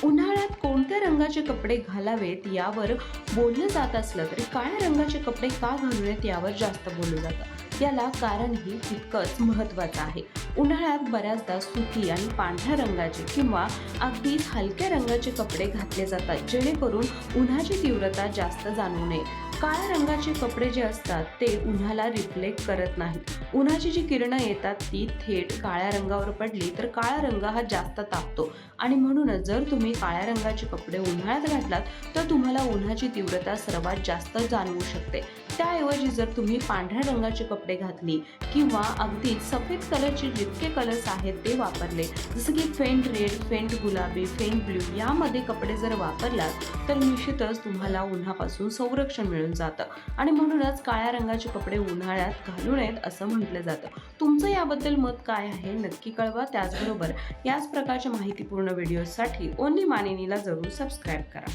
उन्हाळ्यात कोणत्या रंगाचे कपडे घालावेत यावर बोललं जात असलं तरी काळ्या रंगाचे कपडे का घालू नयेत यावर जास्त बोललं जातं. याला कारणही तितकंच महत्त्वाचं आहे. उन्हाळ्यात बऱ्याचदा सुती आणि पांढऱ्या रंगाचे किंवा अगदीच हलक्या रंगाचे कपडे घातले जातात, जेणेकरून उन्हाची तीव्रता जास्त जाणवू नये. काळ्या रंगाचे कपडे जे असतात ते उन्हाला रिफ्लेक्ट करत नाहीत. उन्हाची जी किरणं येतात ती थेट काळ्या रंगावर पडली तर काळा रंग हा जास्त तापतो आणि म्हणूनच जर तुम्ही काळ्या रंगाचे कपडे उन्हाळ्यात घातलात तर तुम्हाला उन्हाची तीव्रता सर्वात जास्त जाणवू शकते. त्याऐवजी जर तुम्ही पांढऱ्या रंगाचे कपडे घातली किंवा अगदी सफेद कलरचे जितके कलर्स आहेत ते वापरले, जसं की फेंट रेड, फेंट गुलाबी, फेंट ब्ल्यू यामध्ये कपडे जर वापरलात तर निश्चितच तुम्हाला उन्हापासून संरक्षण मिळून जातं आणि म्हणूनच काळ्या रंगाचे कपडे उन्हाळ्यात घालू नयेत असं म्हटलं जातं. तुमचं याबद्दल मत काय आहे नक्की कळवा. त्याचबरोबर याच प्रकारच्या माहितीपूर्ण व्हिडिओसाठी ओन्ली मानिनीला जरूर सबस्क्राईब करा.